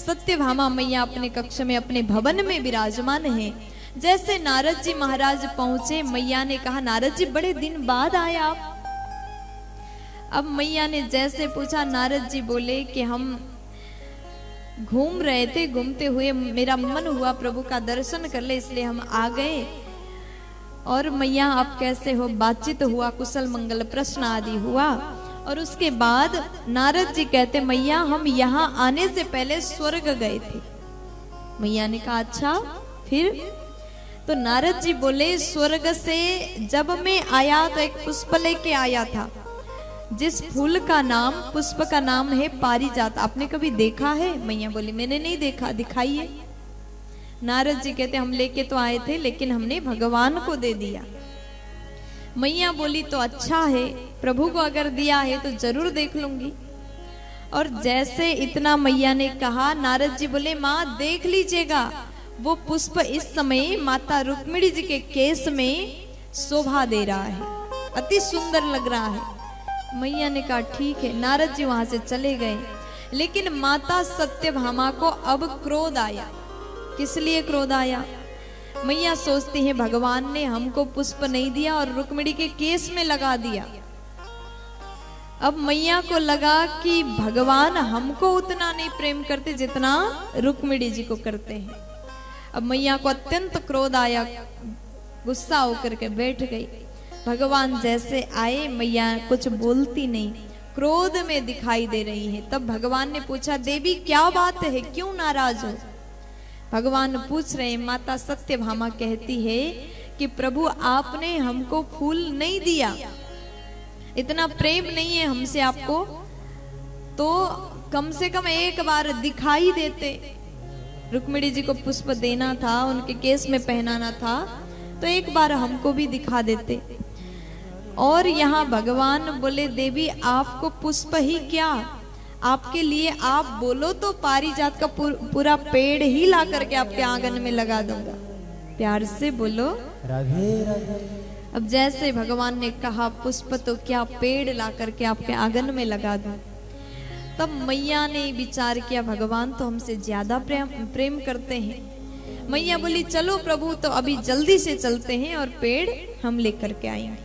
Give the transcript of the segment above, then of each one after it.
सत्यभामा मैया अपने कक्ष में अपने भवन में विराजमान हैं। जैसे नारद जी महाराज पहुंचे, मैया ने कहा नारद जी बड़े दिन बाद आए आप। अब मैया ने जैसे पूछा, नारद जी बोले कि हम घूम रहे थे, घूमते हुए मेरा मन हुआ प्रभु का दर्शन कर ले, इसलिए हम आ गए। और मैया आप कैसे हो, बातचीत हुआ, कुशल मंगल प्रश्न आदि हुआ। और उसके बाद नारद जी कहते मैया हम यहाँ आने से पहले स्वर्ग गए थे। मैया ने कहा अच्छा फिर? तो नारद जी बोले स्वर्ग से जब मैं आया तो एक पुष्प लेके आया था, जिस फूल का नाम, पुष्प का नाम है पारिजात। आपने कभी देखा है? मैया बोली मैंने नहीं देखा, दिखाइए। नारद जी कहते हम लेके तो आए थे लेकिन हमने भगवान को दे दिया। मैया बोली तो अच्छा है, प्रभु को अगर दिया है तो जरूर देख लूंगी। और जैसे इतना मैया ने कहा, नारद जी बोले माँ देख लीजिएगा, वो पुष्प इस समय माता रुक्मिणी जी के केस में शोभा दे रहा है, अति सुंदर लग रहा है। मैया ने कहा ठीक है। नारद जी वहां से चले गए। लेकिन माता सत्यभामा को अब क्रोध आया। किस लिए क्रोध आया? मैया सोचती है भगवान ने हमको पुष्प नहीं दिया और रुक्मिणी के केस में लगा दिया। अब मैया को लगा कि भगवान हमको उतना नहीं प्रेम करते जितना रुक्मिणी जी को करते हैं। अब मैया को अत्यंत क्रोध आया, गुस्सा होकर के बैठ गई। भगवान जैसे आए, मैया कुछ बोलती नहीं, क्रोध में दिखाई दे रही है। तब भगवान ने पूछा देवी क्या बात है, क्यों नाराज हो? भगवान पूछ रहे, माता सत्यभामा कहती है कि प्रभु आपने हमको फूल नहीं दिया, इतना प्रेम नहीं है हमसे आपको, तो कम से कम एक बार दिखाई देते। रुक्मिणी जी को पुष्प देना था, उनके केस में पहनाना था, तो एक बार हमको भी दिखा देते। और यहाँ भगवान बोले देवी आपको पुष्प ही क्या, आपके लिए आप बोलो तो पारिजात का पूरा पेड़ ही ला करके आपके आंगन में लगा दूंगा। प्यार से बोलो राधे राधे। अब जैसे भगवान ने कहा पुष्प तो क्या, पेड़ ला करके आपके आंगन में लगा दूं। तब मैया ने विचार किया भगवान तो हमसे ज्यादा प्रेम करते हैं। मैया बोली चलो प्रभु तो अभी जल्दी से चलते हैं और पेड़ हम लेकर के आएंगे।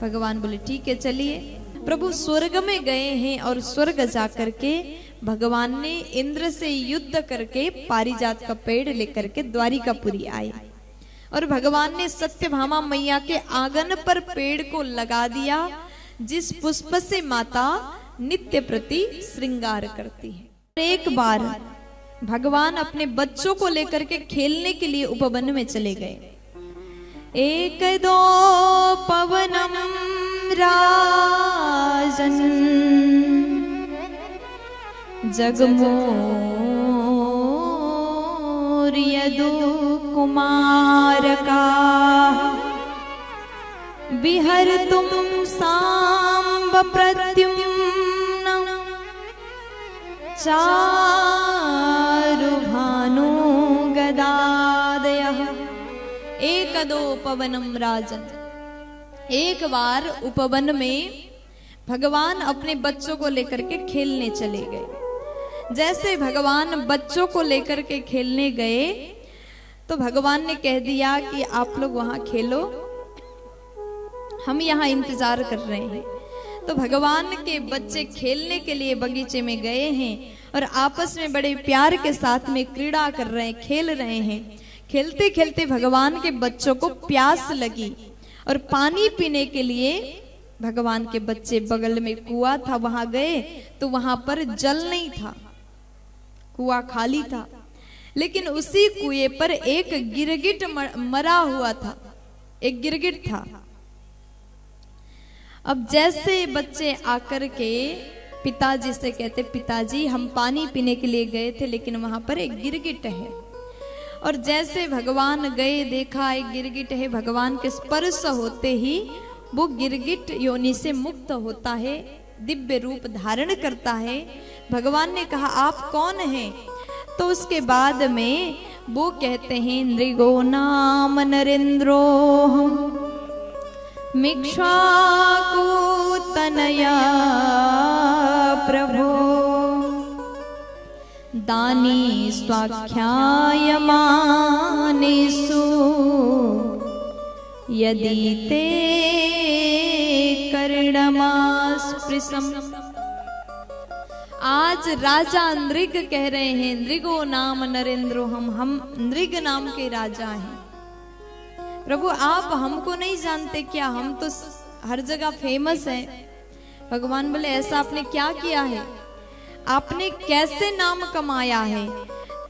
भगवान बोले ठीक है चलिए। प्रभु स्वर्ग में गए हैं और स्वर्ग जाकर के भगवान ने इंद्र से युद्ध करके पारिजात का पेड़ लेकर के द्वारिकापुरी आए। और भगवान ने सत्यभामा मैया के आंगन पर पेड़ को लगा दिया, जिस पुष्प से माता नित्य प्रति श्रृंगार करती है। एक बार भगवान अपने बच्चों को लेकर के खेलने के लिए उपवन में चले गए। एक दो पवनम राजन जगमोर यदु कुमार का बिहर तुम सांब प्रद्युम्न चारु भानु गदादयः। एक दो पवनम राजन, एक बार उपवन में भगवान अपने बच्चों को लेकर के खेलने चले गए। जैसे भगवान बच्चों को लेकर के खेलने गए तो भगवान ने कह दिया कि आप लोग वहां खेलो, हम यहाँ इंतजार कर रहे हैं। तो भगवान के बच्चे खेलने के लिए बगीचे में गए हैं और आपस में बड़े प्यार के साथ में क्रीड़ा कर रहे हैं, खेल रहे हैं। खेलते खेलते भगवान के बच्चों को प्यास लगी और पानी पीने के लिए भगवान के बच्चे, बगल में कुआं था वहां गए तो वहां पर जल नहीं था, कुआं खाली था। लेकिन उसी कुएं पर एक गिरगिट मरा हुआ था, एक गिरगिट था। अब जैसे बच्चे आकर के पिताजी से कहते पिताजी हम पानी पीने के लिए गए थे लेकिन वहां पर एक गिरगिट है। और जैसे भगवान गए देखा एक गिरगिट है, भगवान के स्पर्श होते ही वो गिरगिट योनि से मुक्त होता है, दिव्य रूप धारण करता है। भगवान ने कहा आप कौन हैं? तो उसके बाद में वो कहते हैं नृगो नाम नरेंद्रो मिक्ष्वाकु तनया प्रभो दानी स्वाख्यायमानेषु यदि ते कर्णमास्पृशम्। आज राजा नृग कह रहे हैं, नृगो नाम नरेंद्रो, हम नृग नाम के राजा हैं। प्रभु आप हमको नहीं जानते क्या? हम तो हर जगह फेमस हैं। भगवान बोले ऐसा आपने क्या किया है? आपने कैसे नाम कमाया है?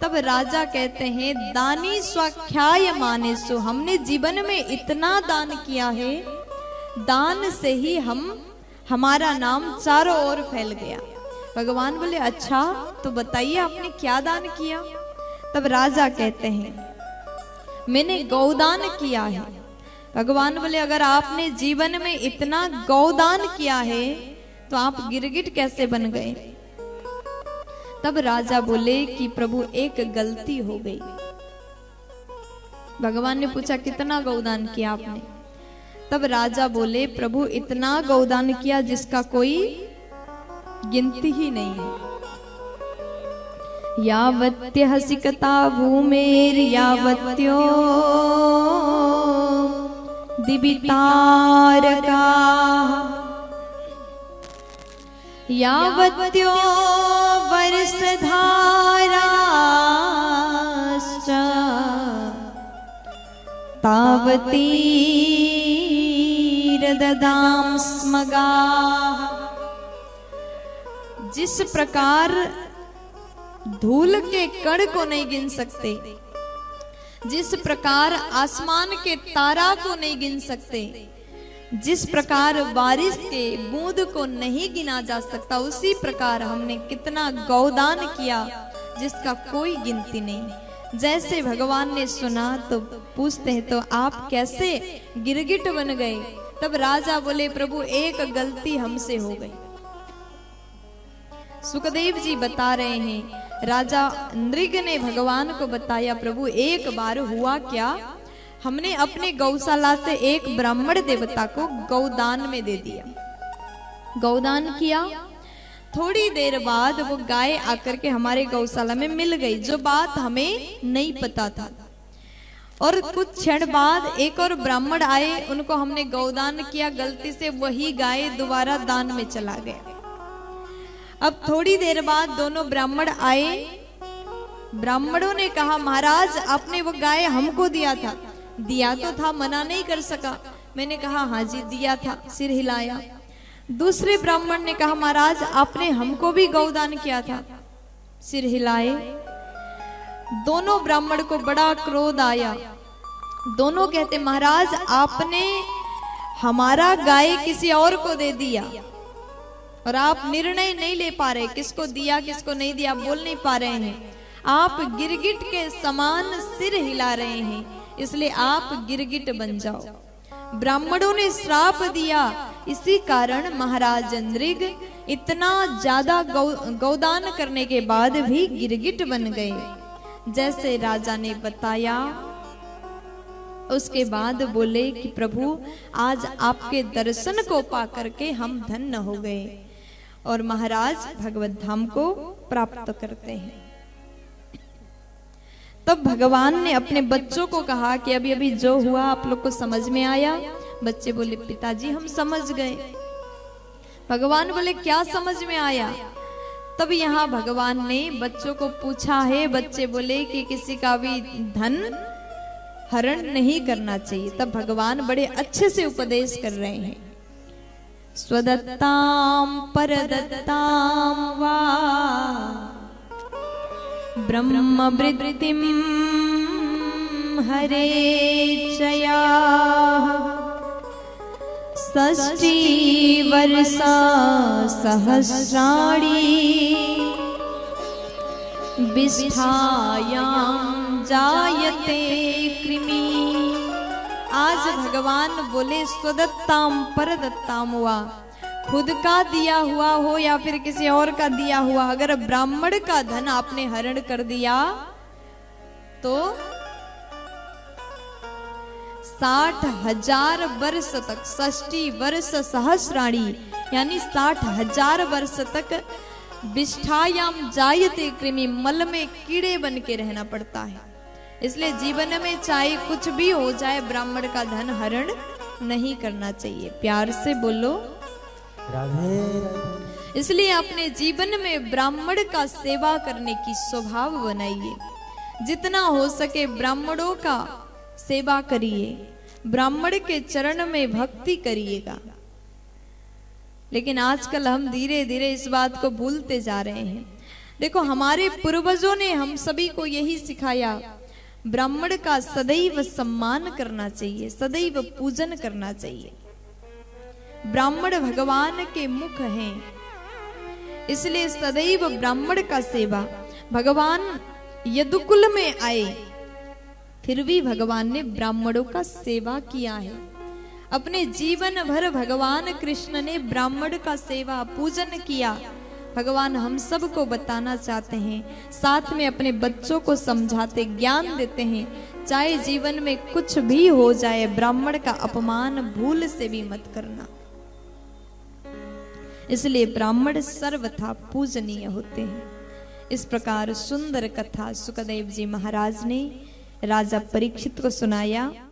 तब राजा कहते हैं दानी स्वाख्यायमानेषु, हमने जीवन में इतना दान किया है, दान से ही हमारा नाम चारों ओर फैल गया। भगवान बोले अच्छा तो बताइए आपने क्या दान किया? तब राजा कहते हैं मैंने गौदान किया है। भगवान बोले अगर आपने जीवन में इतना गौदान किया है तो आप गिरगिट कैसे बन गए? तब राजा बोले कि प्रभु एक गलती हो गई। भगवान ने पूछा कितना गौदान किया आपने? तब राजा बोले प्रभु इतना गौदान किया जिसका कोई गिनती ही नहीं है। यावत्य हसिकता भूमेर यावत्यो दिवितारका यावत्यो वर्षधाराश्च तावतीर्ददां स्मगाः। जिस प्रकार धूल के कण को नहीं गिन सकते, जिस प्रकार आसमान के तारा को नहीं गिन सकते, जिस प्रकार बारिश के बूंद को नहीं गिना जा सकता, उसी प्रकार हमने कितना गौदान किया जिसका कोई गिनती नहीं। जैसे भगवान ने सुना तो पूछते हैं तो आप कैसे गिरगिट बन गए? तब राजा बोले प्रभु एक गलती हमसे हो गई। सुखदेव जी बता रहे हैं राजा नृग ने भगवान को बताया प्रभु एक बार हुआ क्या, हमने अपने गौशाला से एक ब्राह्मण देवता को गौदान में दे दिया। गौदान किया, थोड़ी देर बाद वो गाय आकर के हमारे गौशाला में मिल गई, जो बात हमें नहीं पता था। और कुछ क्षण बाद एक और ब्राह्मण आए, उनको हमने गौदान किया, गलती से वही गाय दोबारा दान में चला गया। अब थोड़ी देर बाद दोनों ब्राह्मण आए, ब्राह्मणों ने कहा महाराज आपने वो गाय हमको दिया था। दिया तो था, मना नहीं कर सका। मैंने कहा हाँ जी दिया था, सिर हिलाया। दूसरे ब्राह्मण ने कहा महाराज आपने हमको भी गौदान किया था, सिर हिलाए। दोनों ब्राह्मण को बड़ा क्रोध आया। दोनों कहते महाराज आपने हमारा गाय किसी और को दे दिया और आप निर्णय नहीं ले पा रहे किसको दिया किसको नहीं दिया, बोल नहीं पा रहे हैं। आप गिरगिट के समान सिर हिला रहे हैं, इसलिए आप गिरगिट बन जाओ। ब्राह्मणों ने श्राप दिया, इसी कारण महाराज नृग इतना ज्यादा गौदान करने के बाद भी गिरगिट बन गए, जैसे राजा ने बताया। उसके बाद बोले कि प्रभु आज आपके दर्शन को पा करके हम धन्य हो गए और महाराज भगवत धाम को प्राप्त करते हैं। तब भगवान ने अपने बच्चों को कहा कि अभी अभी जो हुआ आप लोग को समझ में आया? बच्चे बोले पिताजी हम समझ गए। भगवान बोले क्या समझ में आया? तब यहाँ भगवान ने बच्चों को पूछा है। बच्चे बोले कि किसी का भी धन हरण नहीं करना चाहिए। तब भगवान बड़े अच्छे से उपदेश कर रहे हैं। स्वदत्ताम परदत्ताम वा ब्रह्म वृत्तिम हरेचया षष्ठी वर्षा सहस्राणि विष्ठायां जायते कृमि। आज भगवान बोले स्वदत्ताम परदत्ताम हुआ, खुद का दिया हुआ हो या फिर किसी और का दिया हुआ, अगर ब्राह्मण का धन आपने हरण कर दिया तो 60,000 वर्ष तक, षष्ठी वर्ष सहस्राणी यानी 60,000 वर्ष तक विष्ठायाम जायते कृमि, मल में कीड़े बन के रहना पड़ता है। इसलिए जीवन में चाहे कुछ भी हो जाए, ब्राह्मण का धन हरण नहीं करना चाहिए। प्यार से बोलो राधे। इसलिए अपने जीवन में ब्राह्मण का सेवा करने की स्वभाव बनाइए। जितना हो सके ब्राह्मणों का सेवा करिए, ब्राह्मण के चरण में भक्ति करिएगा। लेकिन आजकल हम धीरे धीरे इस बात को भूलते जा रहे हैं। देखो, हमारे पूर्वजों ने हम सभी को यही सिखाया, ब्राह्मण का सदैव सम्मान करना चाहिए, सदैव पूजन करना चाहिए। ब्राह्मण भगवान के मुख हैं, इसलिए सदैव ब्राह्मण का सेवा। भगवान यदुकुल में आए, फिर भी भगवान ने ब्राह्मणों का सेवा किया है। अपने जीवन भर भगवान कृष्ण ने ब्राह्मण का सेवा पूजन किया। भगवान हम सबको बताना चाहते हैं, साथ में अपने बच्चों को समझाते, ज्ञान देते हैं, चाहे जीवन में कुछ भी हो जाए, ब्राह्मण का अपमान भूल से भी मत करना। इसलिए ब्राह्मण सर्वथा पूजनीय होते हैं। इस प्रकार सुंदर कथा सुखदेव जी महाराज ने राजा परीक्षित को सुनाया।